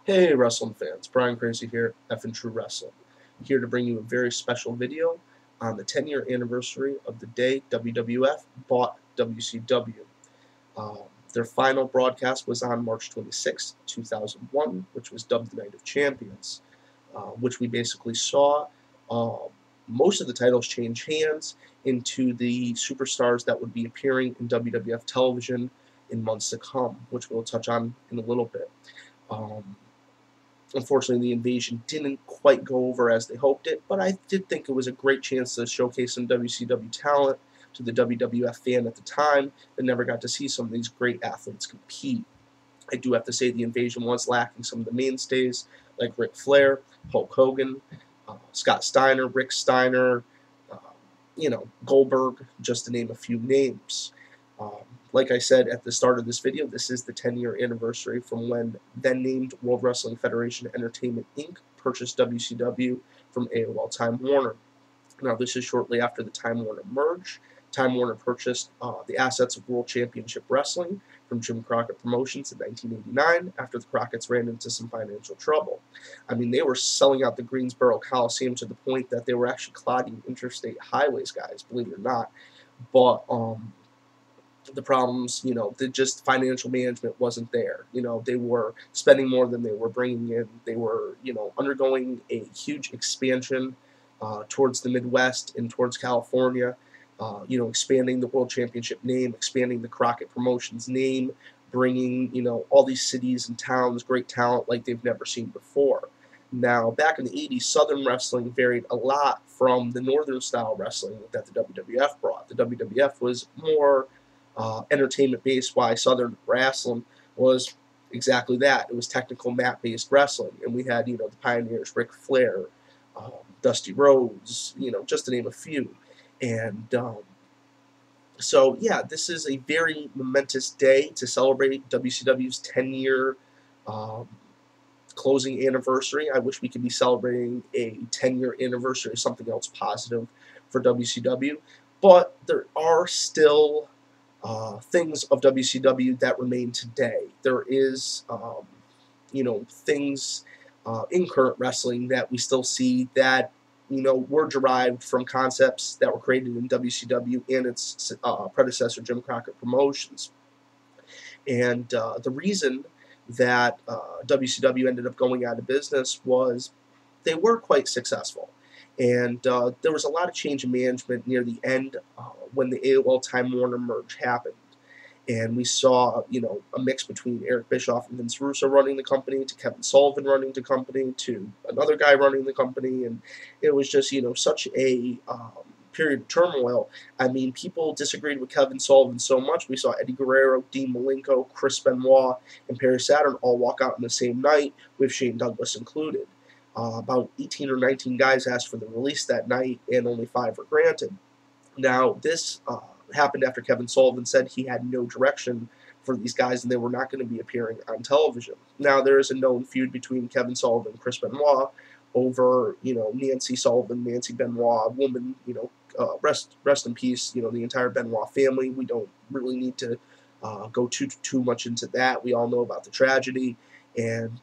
Hey wrestling fans, Brian Crazy here, F and True Wrestling, here to bring you a very special video on the 10-year anniversary of the day WWF bought WCW. Their final broadcast was on March 26, 2001, which was dubbed the Night of Champions, which we basically saw most of the titles change hands into the superstars that would be appearing in WWF television in months to come, which we'll touch on in a little bit. Unfortunately, the invasion didn't quite go over as they hoped it, but I did think it was a great chance to showcase some WCW talent to the WWF fan at the time that never got to see some of these great athletes compete. I do have to say the invasion was lacking some of the mainstays like Ric Flair, Hulk Hogan, Scott Steiner, Rick Steiner, uh, Goldberg, just to name a few names. Like I said at the start of this video, this is the 10-year anniversary from when then-named World Wrestling Federation Entertainment, Inc. purchased WCW from AOL Time Warner. Now, this is shortly after the Time Warner merge. Time Warner purchased the assets of World Championship Wrestling from Jim Crockett Promotions in 1989 after the Crockett's ran into some financial trouble. I mean, they were selling out the Greensboro Coliseum to the point that they were actually clogging interstate highways, guys, believe it or not. But the problems, just financial management wasn't there. They were spending more than they were bringing in. They were, undergoing a huge expansion towards the Midwest and towards California. Expanding the World Championship name, expanding the Crockett Promotions name, bringing, all these cities and towns, great talent like they've never seen before. Now, back in the 80s, Southern wrestling varied a lot from the Northern style wrestling that the WWF brought. The WWF was more entertainment-based, while Southern wrestling was exactly that. It was technical mat-based wrestling, and we had, the pioneers, Ric Flair, Dusty Rhodes, just to name a few. And so, yeah, this is a very momentous day to celebrate WCW's 10-year closing anniversary. I wish we could be celebrating a 10-year anniversary of something else positive for WCW, but there are still things of WCW that remain today. There is, things in current wrestling that we still see that, were derived from concepts that were created in WCW and its predecessor, Jim Crockett Promotions. And the reason that WCW ended up going out of business was they were quite successful. And there was a lot of change in management near the end when the AOL Time Warner merge happened. And we saw, a mix between Eric Bischoff and Vince Russo running the company, to Kevin Sullivan running the company, to another guy running the company. And it was just, such a period of turmoil. I mean, people disagreed with Kevin Sullivan so much. We saw Eddie Guerrero, Dean Malenko, Chris Benoit, and Perry Saturn all walk out in the same night, with Shane Douglas included. About 18 or 19 guys asked for the release that night, and only 5 were granted. Now, this happened after Kevin Sullivan said he had no direction for these guys and they were not going to be appearing on television. Now, there is a known feud between Kevin Sullivan and Chris Benoit over, Nancy Sullivan, Nancy Benoit, a woman, rest in peace, the entire Benoit family. We don't really need to go too much into that. We all know about the tragedy, and,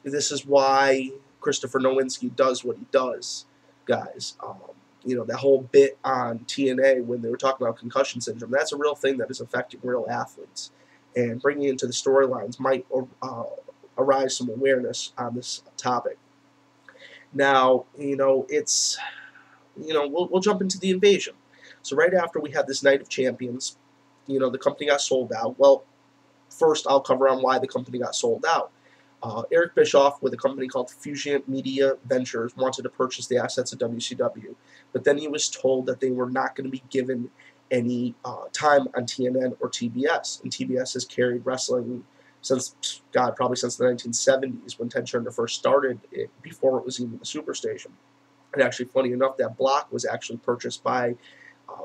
this is why Christopher Nowinski does what he does, guys. That whole bit on TNA when they were talking about concussion syndrome, that's a real thing that is affecting real athletes. And bringing it into the storylines might arise some awareness on this topic. Now, it's, we'll jump into the invasion. So right after we had this Night of Champions, the company got sold out. Well, first I'll cover on why the company got sold out. Eric Bischoff, with a company called Fusion Media Ventures, wanted to purchase the assets of WCW, but then he was told that they were not going to be given any time on TNN or TBS. And TBS has carried wrestling since, probably since the 1970s, when Ted Turner first started it, before it was even the Superstation. And actually, funny enough, that block was actually purchased by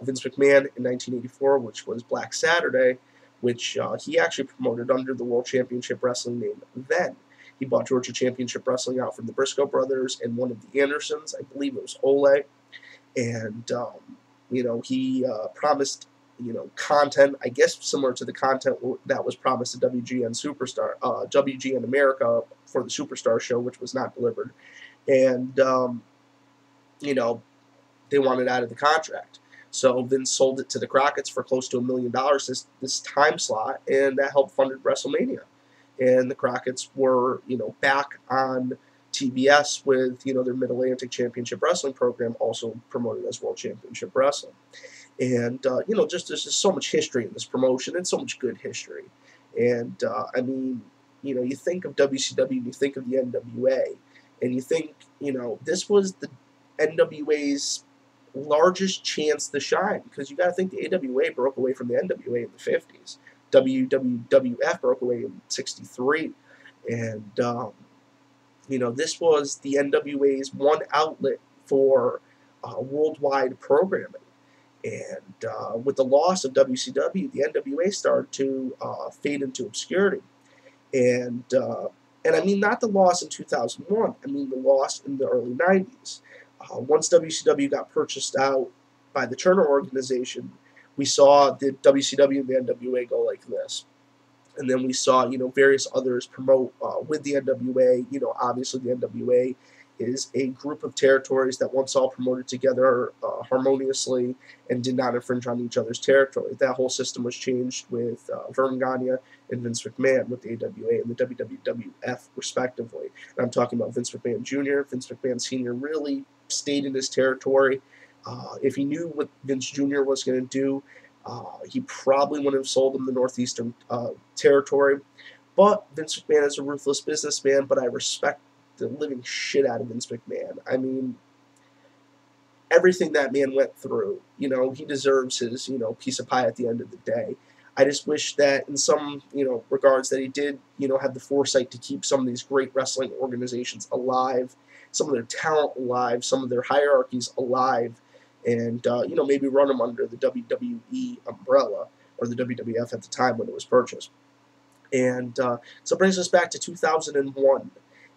Vince McMahon in 1984, which was Black Saturday, which he actually promoted under the World Championship Wrestling name then. He bought Georgia Championship Wrestling out from the Briscoe brothers and one of the Andersons. I believe it was Ole. And, he promised, content, I guess similar to the content that was promised to WGN America for the Superstar show, which was not delivered. And, they wanted out of the contract. So Vince sold it to the Crockett's for close to $1 million this time slot, and that helped fund WrestleMania. And the Crockett's were, back on TBS with, their Mid-Atlantic Championship Wrestling program, also promoted as World Championship Wrestling. And, there's just so much history in this promotion, and so much good history. And, you think of WCW, and you think of the NWA, and you think, this was the NWA's largest chance to shine, because you got to think the AWA broke away from the NWA in the 50s. WWF broke away in '63, and this was the NWA's one outlet for worldwide programming. And with the loss of WCW, the NWA started to fade into obscurity. And I mean, not the loss in 2001. I mean the loss in the early 90s. Once WCW got purchased out by the Turner organization, we saw the WCW and the NWA go like this. And then we saw, various others promote with the NWA. Obviously the NWA is a group of territories that once all promoted together harmoniously and did not infringe on each other's territory. That whole system was changed with Vern Gagne and Vince McMahon with the AWA and the WWF, respectively. And I'm talking about Vince McMahon Jr., Vince McMahon Sr. really stayed in his territory. If he knew what Vince Jr. was going to do, he probably wouldn't have sold him the Northeastern territory. But Vince McMahon is a ruthless businessman, but I respect the living shit out of Vince McMahon. I mean, everything that man went through, he deserves his, piece of pie at the end of the day. I just wish that in some, regards that he did, have the foresight to keep some of these great wrestling organizations alive, some of their talent alive, some of their hierarchies alive, and, maybe run them under the WWE umbrella, or the WWF at the time when it was purchased. And so it brings us back to 2001.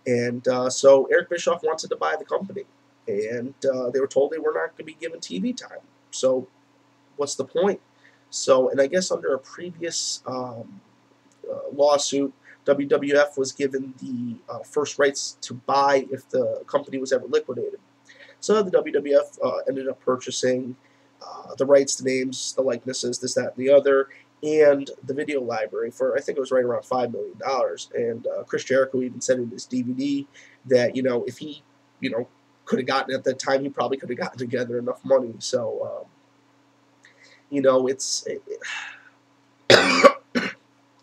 And so Eric Bischoff wanted to buy the company, and they were told they were not going to be given TV time. So what's the point? So, and I guess under a previous lawsuit, WWF was given the first rights to buy if the company was ever liquidated. So the WWF ended up purchasing the rights to names, the likenesses, this, that, and the other, and the video library for, I think it was right around $5 million. And Chris Jericho even said in his DVD that, if he, could have gotten at that time, he probably could have gotten together enough money. So,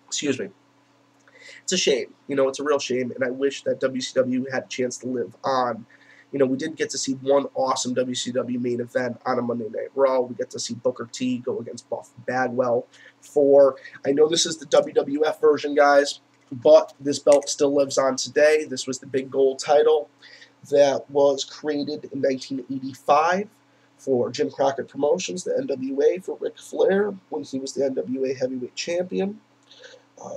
excuse me. It's a shame. It's a real shame, and I wish that WCW had a chance to live on. We did get to see one awesome WCW main event on a Monday Night Raw. We get to see Booker T go against Buff Bagwell I know this is the WWF version, guys, but this belt still lives on today. This was the big gold title that was created in 1985 for Jim Crockett Promotions, the NWA, for Ric Flair when he was the NWA Heavyweight Champion.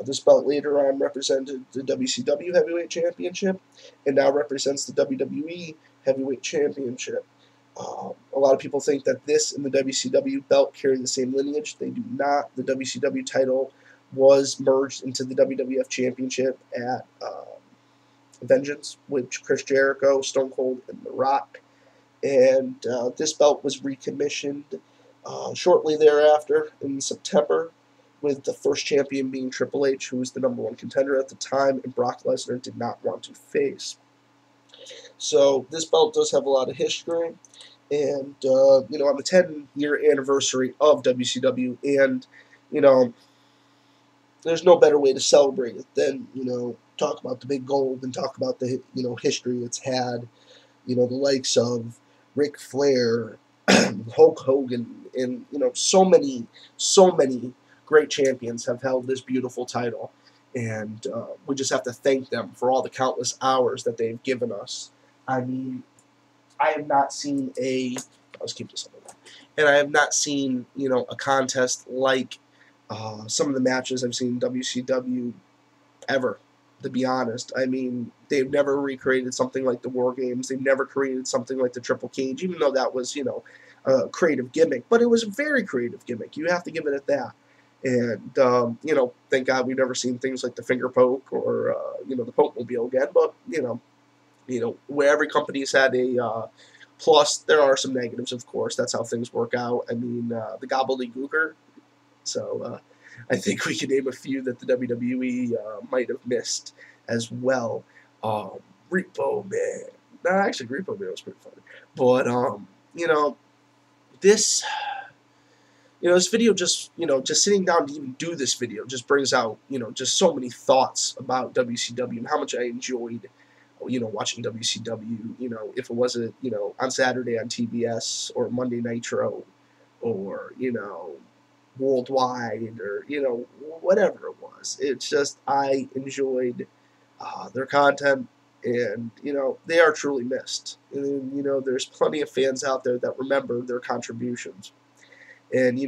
This belt later on represented the WCW Heavyweight Championship and now represents the WWE Heavyweight Championship. A lot of people think that this and the WCW belt carry the same lineage. They do not. The WCW title was merged into the WWF Championship at Vengeance with Chris Jericho, Stone Cold, and The Rock. And this belt was recommissioned shortly thereafter in September, with the first champion being Triple H, who was the #1 contender at the time, and Brock Lesnar did not want to face. So this belt does have a lot of history, and on the 10-year anniversary of WCW, and there's no better way to celebrate it than talk about the big gold and talk about the history it's had. The likes of Ric Flair, Hulk Hogan, and so many great champions have held this beautiful title, and we just have to thank them for all the countless hours that they've given us. I mean, I have not seen let's keep this up, and I have not seen a contest like some of the matches I've seen in WCW ever. To be honest, I mean, they've never recreated something like the War Games. They've never created something like the Triple Cage, even though that was creative gimmick, but it was a very creative gimmick. You have to give it at that. And you know, thank God we've never seen things like the finger poke or you know, the poke mobile again. But you know, where every company's had a plus, there are some negatives, of course. That's how things work out. I mean, the gobbledygooker. So I think we can name a few that the WWE might have missed as well. Repo Man. No, actually, Repo Man was pretty funny. But you know, this this video just just sitting down to even do this video just brings out just so many thoughts about WCW and how much I enjoyed watching WCW. If it wasn't on Saturday on TBS or Monday Nitro or Worldwide or whatever it was. It's just I enjoyed their content, and they are truly missed. And there's plenty of fans out there that remember their contributions. And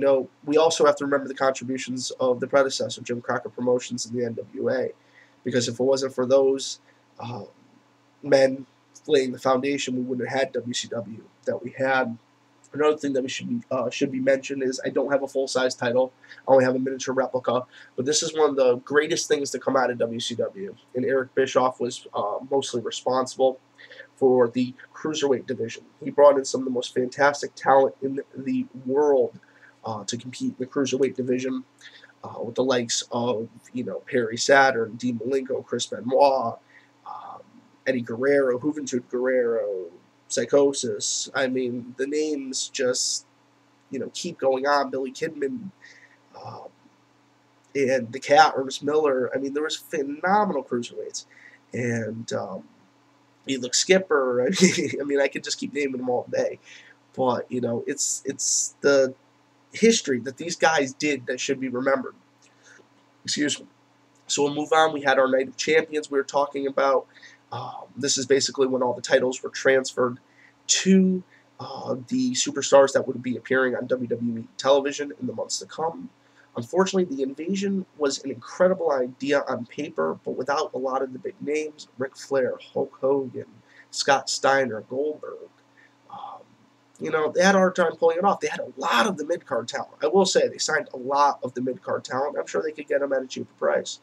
we also have to remember the contributions of the predecessor, Jim Crockett Promotions and the NWA, because if it wasn't for those men laying the foundation, we wouldn't have had WCW that we had. Another thing that we should be mentioned is I don't have a full-size title. I only have a miniature replica. But this is one of the greatest things to come out of WCW. And Eric Bischoff was mostly responsible for the cruiserweight division. He brought in some of the most fantastic talent in the world to compete in the cruiserweight division with the likes of Perry Saturn, Dean Malenko, Chris Benoit, Eddie Guerrero, Juventud Guerrero, Psychosis. I mean, the names just keep going on. Billy Kidman, and the Cat, Ernest Miller. I mean, there was phenomenal cruiserweights, and Elix Skipper. I mean, I could just keep naming them all day. But it's the history that these guys did that should be remembered. Excuse me. So we'll move on. We had our Night of Champions we were talking about. This is basically when all the titles were transferred to the superstars that would be appearing on WWE television in the months to come. Unfortunately, the Invasion was an incredible idea on paper, but without a lot of the big names: Ric Flair, Hulk Hogan, Scott Steiner, Goldberg. They had a hard time pulling it off. They had a lot of the mid-card talent. I will say they signed a lot of the mid-card talent. I'm sure they could get them at a cheaper price.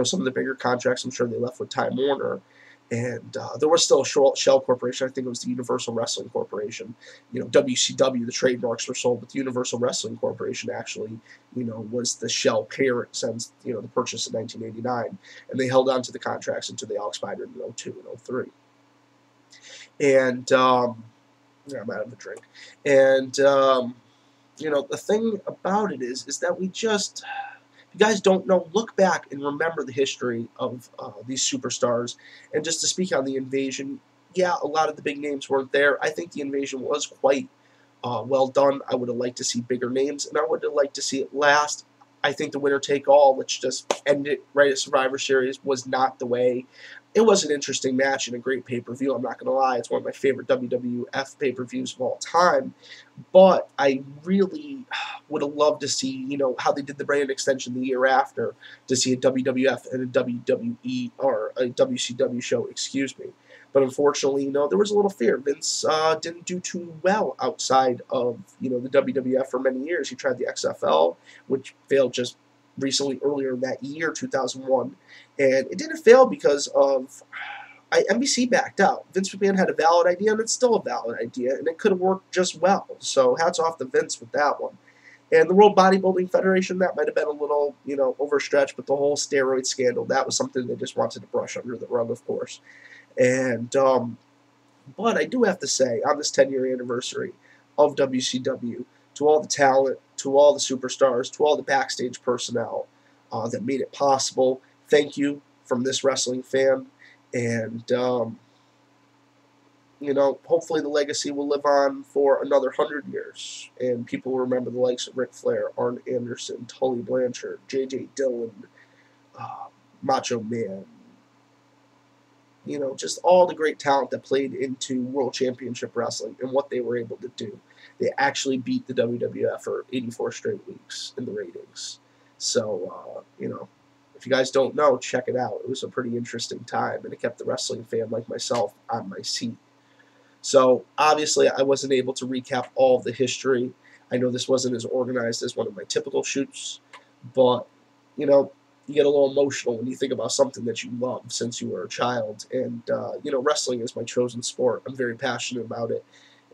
Some of the bigger contracts, I'm sure they left with Time Warner. And there was still a shell corporation. I think it was the Universal Wrestling Corporation. WCW, the trademarks were sold, but the Universal Wrestling Corporation actually, was the shell parent since, the purchase in 1989. And they held on to the contracts until they all expired in 02 and 03. And, I'm out of the drink. And, the thing about it is that we just... If you guys don't know, look back and remember the history of these superstars. And just to speak on the Invasion, yeah, a lot of the big names weren't there. I think the Invasion was quite well done. I would have liked to see bigger names, and I would have liked to see it last. I think the winner-take-all, let's just end it right at Survivor Series, was not the way. It was an interesting match and a great pay-per-view. I'm not going to lie. It's one of my favorite WWF pay-per-views of all time. But I really would have loved to see, how they did the brand extension the year after, to see a WWF and a WWE, or a WCW show, excuse me. But unfortunately, there was a little fear. Vince didn't do too well outside of, the WWF for many years. He tried the XFL, which failed just recently, earlier in that year, 2001. And it didn't fail because of NBC backed out. Vince McMahon had a valid idea, and it's still a valid idea, and it could have worked just well. So hats off to Vince with that one. And the World Bodybuilding Federation, that might have been a little, overstretched, but the whole steroid scandal, that was something they just wanted to brush under the rug, of course. And, but I do have to say, on this 10-year anniversary of WCW, to all the talent, to all the superstars, to all the backstage personnel that made it possible, thank you from this wrestling fan. And, hopefully the legacy will live on for another 100 years. And people will remember the likes of Ric Flair, Arn Anderson, Tully Blanchard, J.J. Dillon, Macho Man. Just all the great talent that played into World Championship Wrestling and what they were able to do. They actually beat the WWF for 84 straight weeks in the ratings. So, if you guys don't know, check it out. It was a pretty interesting time, and it kept the wrestling fan like myself on my seat. So obviously I wasn't able to recap all of the history. I know this wasn't as organized as one of my typical shoots, but you know, you get a little emotional when you think about something that you love since you were a child. And you know, wrestling is my chosen sport. I'm very passionate about it,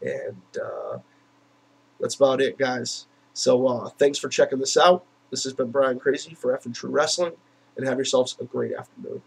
and that's about it, guys. So thanks for checking this out. This has been Brian Crazy for F and True Wrestling, and have yourselves a great afternoon.